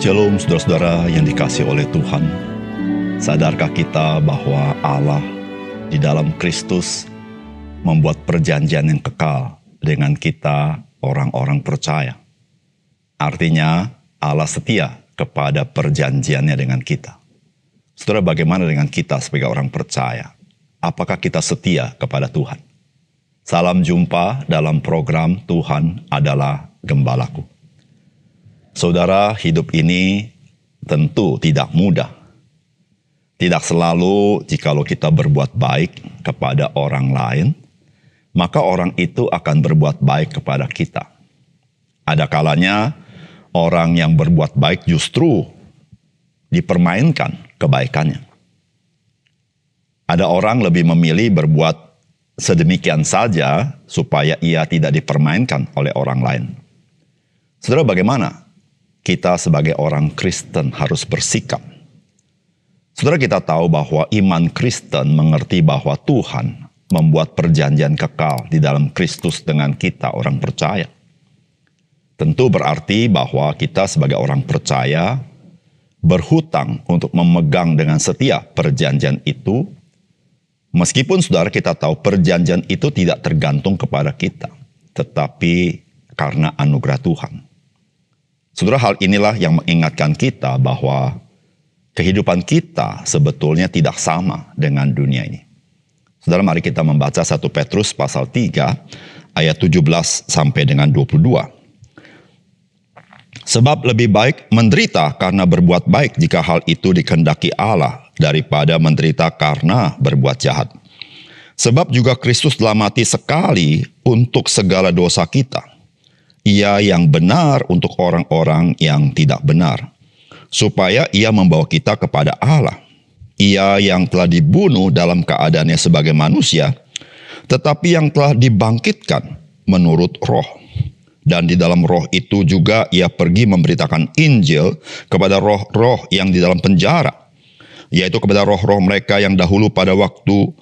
Shalom saudara-saudara yang dikasihi oleh Tuhan. Sadarkah kita bahwa Allah di dalam Kristus membuat perjanjian yang kekal dengan kita orang-orang percaya. Artinya Allah setia kepada perjanjiannya dengan kita. Saudara, bagaimana dengan kita sebagai orang percaya? Apakah kita setia kepada Tuhan? Salam jumpa dalam program Tuhan adalah Gembalaku. Saudara, hidup ini tentu tidak mudah. Tidak selalu jikalau kita berbuat baik kepada orang lain, maka orang itu akan berbuat baik kepada kita. Ada kalanya orang yang berbuat baik justru dipermainkan kebaikannya. Ada orang lebih memilih berbuat sedemikian saja supaya ia tidak dipermainkan oleh orang lain. Saudara, bagaimana kita sebagai orang Kristen harus bersikap? Saudara, kita tahu bahwa iman Kristen mengerti bahwa Tuhan membuat perjanjian kekal di dalam Kristus dengan kita orang percaya. Tentu berarti bahwa kita sebagai orang percaya berhutang untuk memegang dengan setia perjanjian itu. Meskipun saudara, kita tahu perjanjian itu tidak tergantung kepada kita, tetapi karena anugerah Tuhan. Saudara, hal inilah yang mengingatkan kita bahwa kehidupan kita sebetulnya tidak sama dengan dunia ini. Saudara, mari kita membaca 1 Petrus pasal 3 ayat 17 sampai dengan 22. Sebab lebih baik menderita karena berbuat baik jika hal itu dikehendaki Allah daripada menderita karena berbuat jahat. Sebab juga Kristus telah mati sekali untuk segala dosa kita. Ia yang benar untuk orang-orang yang tidak benar, supaya ia membawa kita kepada Allah. Ia yang telah dibunuh dalam keadaannya sebagai manusia, tetapi yang telah dibangkitkan menurut roh. Dan di dalam roh itu juga ia pergi memberitakan Injil kepada roh-roh yang di dalam penjara, yaitu kepada roh-roh mereka yang dahulu pada waktu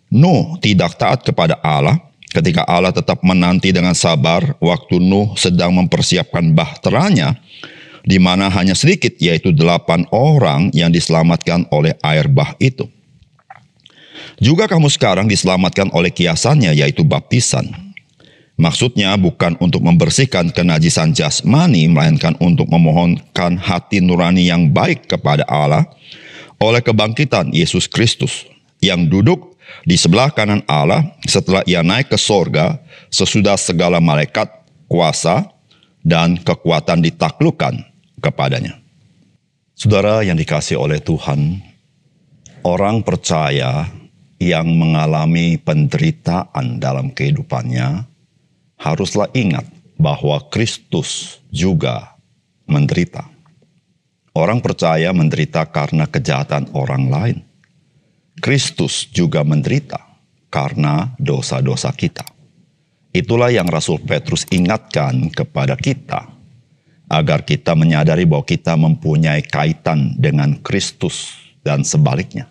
Nuh tidak taat kepada Allah, ketika Allah tetap menanti dengan sabar waktu Nuh sedang mempersiapkan bahteranya, di mana hanya sedikit, yaitu 8 orang yang diselamatkan oleh air bah itu. Juga kamu sekarang diselamatkan oleh kiasannya, yaitu baptisan. Maksudnya bukan untuk membersihkan kenajisan jasmani, melainkan untuk memohonkan hati nurani yang baik kepada Allah oleh kebangkitan Yesus Kristus, yang duduk di sebelah kanan Allah setelah ia naik ke sorga sesudah segala malaikat, kuasa, dan kekuatan ditaklukkan kepadanya. Saudara yang dikasihi oleh Tuhan, orang percaya yang mengalami penderitaan dalam kehidupannya haruslah ingat bahwa Kristus juga menderita. Orang percaya menderita karena kejahatan orang lain. Kristus juga menderita karena dosa-dosa kita. Itulah yang Rasul Petrus ingatkan kepada kita, agar kita menyadari bahwa kita mempunyai kaitan dengan Kristus dan sebaliknya.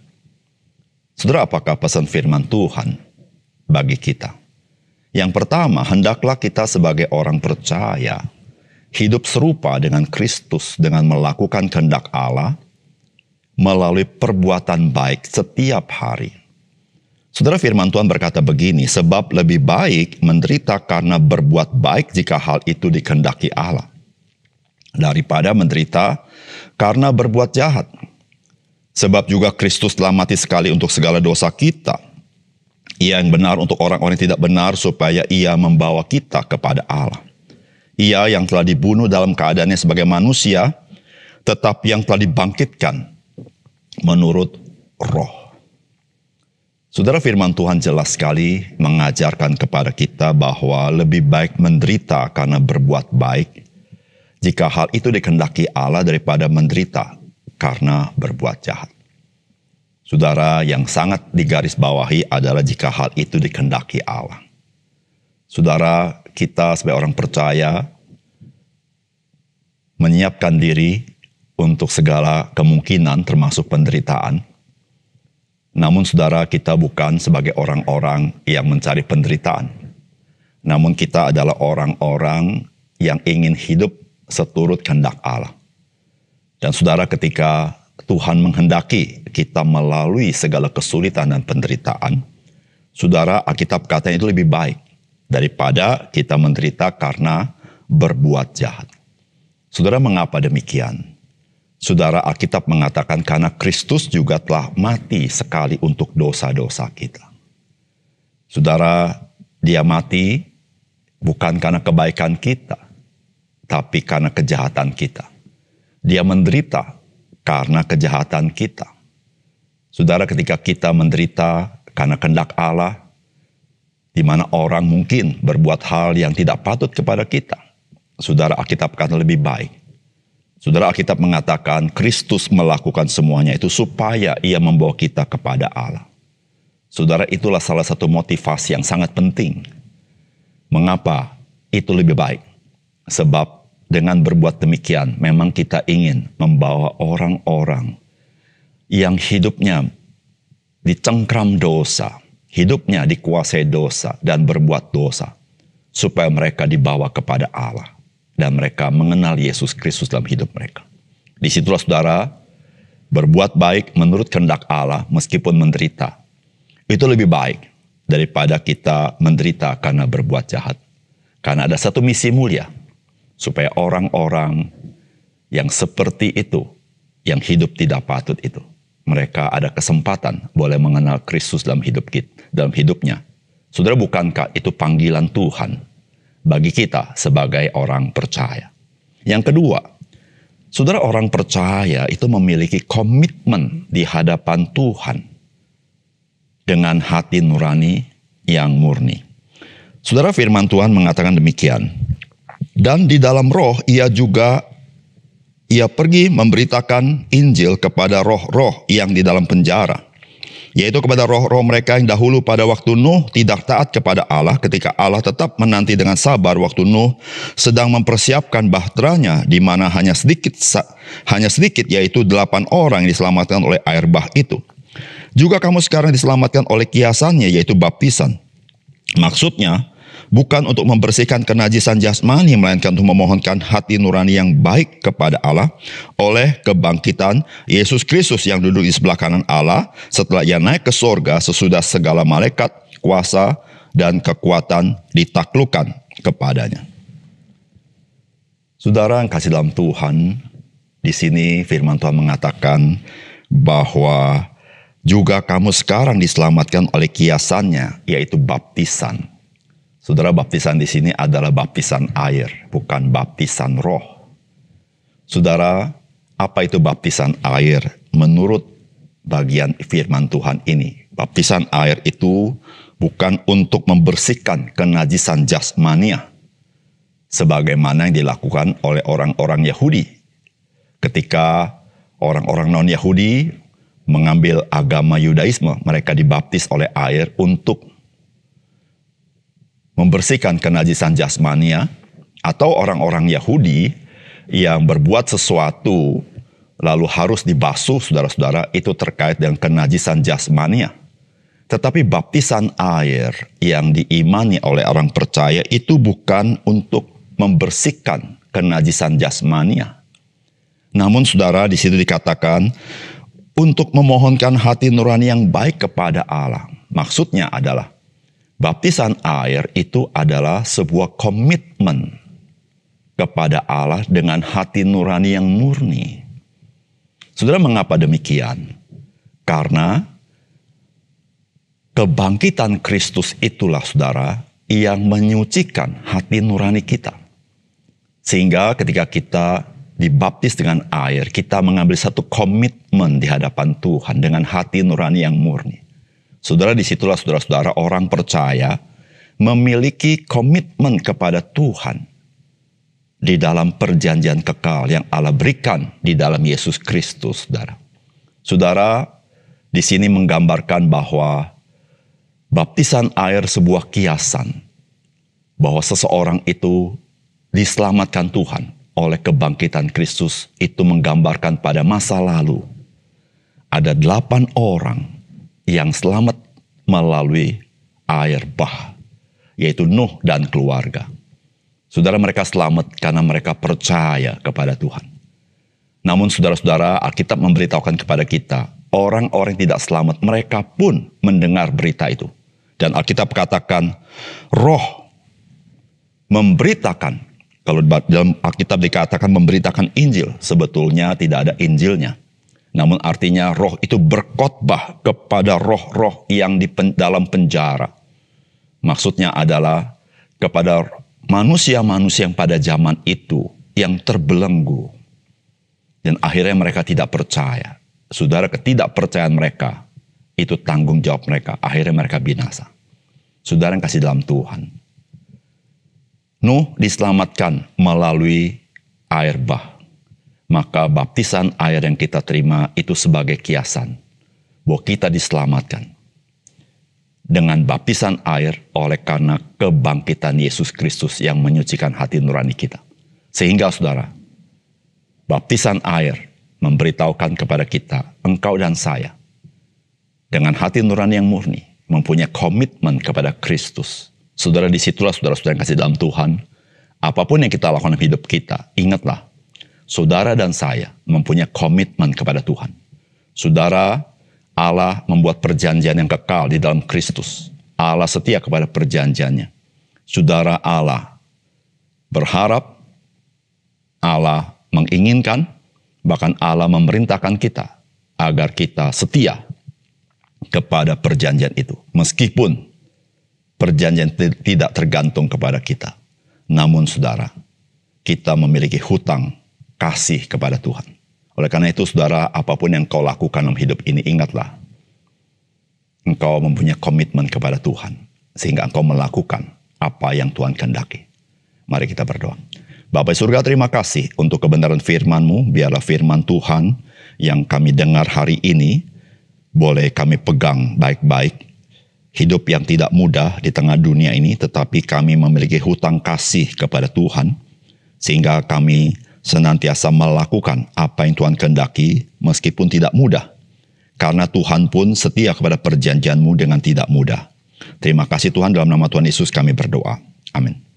Saudara, apakah pesan firman Tuhan bagi kita? Yang pertama, hendaklah kita sebagai orang percaya hidup serupa dengan Kristus dengan melakukan kehendak Allah melalui perbuatan baik setiap hari. Saudara, firman Tuhan berkata begini, sebab lebih baik menderita karena berbuat baik jika hal itu dikehendaki Allah, daripada menderita karena berbuat jahat. Sebab juga Kristus telah mati sekali untuk segala dosa kita. Ia yang benar untuk orang-orang yang tidak benar, supaya ia membawa kita kepada Allah. Ia yang telah dibunuh dalam keadaannya sebagai manusia, tetapi yang telah dibangkitkan menurut roh. Saudara, firman Tuhan jelas sekali mengajarkan kepada kita bahwa lebih baik menderita karena berbuat baik jika hal itu dikehendaki Allah daripada menderita karena berbuat jahat. Saudara, yang sangat digarisbawahi adalah jika hal itu dikehendaki Allah. Saudara, kita sebagai orang percaya menyiapkan diri untuk segala kemungkinan termasuk penderitaan. Namun saudara, kita bukan sebagai orang-orang yang mencari penderitaan. Namun kita adalah orang-orang yang ingin hidup seturut kehendak Allah. Dan saudara, ketika Tuhan menghendaki kita melalui segala kesulitan dan penderitaan, saudara, Alkitab katanya itu lebih baik daripada kita menderita karena berbuat jahat. Saudara, mengapa demikian? Saudara, Alkitab mengatakan karena Kristus juga telah mati sekali untuk dosa-dosa kita. Saudara, dia mati bukan karena kebaikan kita, tapi karena kejahatan kita. Dia menderita karena kejahatan kita. Saudara, ketika kita menderita karena kehendak Allah, di mana orang mungkin berbuat hal yang tidak patut kepada kita, saudara, Alkitab kata lebih baik. Saudara, Alkitab mengatakan Kristus melakukan semuanya itu supaya ia membawa kita kepada Allah. Saudara, itulah salah satu motivasi yang sangat penting. Mengapa itu lebih baik? Sebab dengan berbuat demikian, memang kita ingin membawa orang-orang yang hidupnya dicengkram dosa, hidupnya dikuasai dosa dan berbuat dosa, supaya mereka dibawa kepada Allah. Dan mereka mengenal Yesus Kristus dalam hidup mereka. Disitulah saudara, berbuat baik menurut kehendak Allah meskipun menderita. Itu lebih baik daripada kita menderita karena berbuat jahat. Karena ada satu misi mulia, supaya orang-orang yang seperti itu, yang hidup tidak patut itu, mereka ada kesempatan boleh mengenal Kristus dalam hidupnya. Saudara, bukankah itu panggilan Tuhan bagi kita sebagai orang percaya? Yang kedua, saudara, orang percaya itu memiliki komitmen di hadapan Tuhan dengan hati nurani yang murni. Saudara, firman Tuhan mengatakan demikian. Dan di dalam roh ia pergi memberitakan Injil kepada roh-roh yang di dalam penjara, yaitu kepada roh-roh mereka yang dahulu pada waktu Nuh tidak taat kepada Allah, ketika Allah tetap menanti dengan sabar waktu Nuh sedang mempersiapkan bahteranya, di mana hanya sedikit, yaitu 8 orang yang diselamatkan oleh air bah itu. Juga kamu sekarang diselamatkan oleh kiasannya, yaitu baptisan. Maksudnya bukan untuk membersihkan kenajisan jasmani, melainkan untuk memohonkan hati nurani yang baik kepada Allah oleh kebangkitan Yesus Kristus yang duduk di sebelah kanan Allah setelah ia naik ke sorga sesudah segala malaikat, kuasa, dan kekuatan ditaklukkan kepadanya. Saudara yang kasih dalam Tuhan, di sini firman Tuhan mengatakan bahwa juga kamu sekarang diselamatkan oleh kiasannya, yaitu baptisan. Saudara, baptisan di sini adalah baptisan air, bukan baptisan roh. Saudara, apa itu baptisan air? Menurut bagian firman Tuhan ini, baptisan air itu bukan untuk membersihkan kenajisan jasmania, sebagaimana yang dilakukan oleh orang-orang Yahudi. Ketika orang-orang non-Yahudi mengambil agama Yudaisme, mereka dibaptis oleh air untuk membersihkan kenajisan jasmania, atau orang-orang Yahudi yang berbuat sesuatu lalu harus dibasuh, saudara-saudara, itu terkait dengan kenajisan jasmania. Tetapi baptisan air yang diimani oleh orang percaya itu bukan untuk membersihkan kenajisan jasmania. Namun saudara, di situ dikatakan untuk memohonkan hati nurani yang baik kepada Allah. Maksudnya adalah baptisan air itu adalah sebuah komitmen kepada Allah dengan hati nurani yang murni. Saudara, mengapa demikian? Karena kebangkitan Kristus itulah, saudara, yang menyucikan hati nurani kita. Sehingga ketika kita dibaptis dengan air, kita mengambil satu komitmen di hadapan Tuhan dengan hati nurani yang murni. Saudara, disitulah saudara-saudara orang percaya memiliki komitmen kepada Tuhan di dalam perjanjian kekal yang Allah berikan di dalam Yesus Kristus, saudara. Saudara, di sini menggambarkan bahwa baptisan air sebuah kiasan, bahwa seseorang itu diselamatkan Tuhan oleh kebangkitan Kristus, itu menggambarkan pada masa lalu. Ada 8 orang yang selamat melalui air bah, yaitu Nuh dan keluarga. Saudara, mereka selamat karena mereka percaya kepada Tuhan. Namun saudara-saudara, Alkitab memberitahukan kepada kita, orang-orang yang tidak selamat, mereka pun mendengar berita itu. Dan Alkitab katakan, roh memberitakan. Kalau dalam Alkitab dikatakan memberitakan Injil, sebetulnya tidak ada Injilnya. Namun artinya roh itu berkhotbah kepada roh-roh yang di dalam penjara. Maksudnya adalah kepada manusia-manusia yang pada zaman itu yang terbelenggu. Dan akhirnya mereka tidak percaya. Saudara, ketidakpercayaan mereka itu tanggung jawab mereka. Akhirnya mereka binasa. Saudara yang kasih dalam Tuhan. Nuh diselamatkan melalui air bah. Maka baptisan air yang kita terima itu sebagai kiasan bahwa kita diselamatkan. Dengan baptisan air oleh karena kebangkitan Yesus Kristus yang menyucikan hati nurani kita. Sehingga saudara, baptisan air memberitahukan kepada kita, engkau dan saya, dengan hati nurani yang murni, mempunyai komitmen kepada Kristus. Saudara, disitulah saudara-saudara yang kasih dalam Tuhan, apapun yang kita lakukan dalam hidup kita, ingatlah, saudara dan saya mempunyai komitmen kepada Tuhan. Saudara, Allah membuat perjanjian yang kekal di dalam Kristus. Allah setia kepada perjanjiannya. Saudara, Allah berharap, Allah menginginkan, bahkan Allah memerintahkan kita agar kita setia kepada perjanjian itu. Meskipun perjanjian tidak tergantung kepada kita. Namun saudara, kita memiliki hutang kasih kepada Tuhan. Oleh karena itu saudara, apapun yang kau lakukan dalam hidup ini, ingatlah, engkau mempunyai komitmen kepada Tuhan. Sehingga engkau melakukan apa yang Tuhan kehendaki. Mari kita berdoa. Bapa surga, terima kasih untuk kebenaran firman-Mu. Biarlah firman Tuhan yang kami dengar hari ini, boleh kami pegang baik-baik. Hidup yang tidak mudah di tengah dunia ini, tetapi kami memiliki hutang kasih kepada Tuhan. Sehingga kami senantiasa melakukan apa yang Tuhan kehendaki meskipun tidak mudah. Karena Tuhan pun setia kepada perjanjian-Mu dengan tidak mudah. Terima kasih Tuhan, dalam nama Tuhan Yesus kami berdoa. Amin.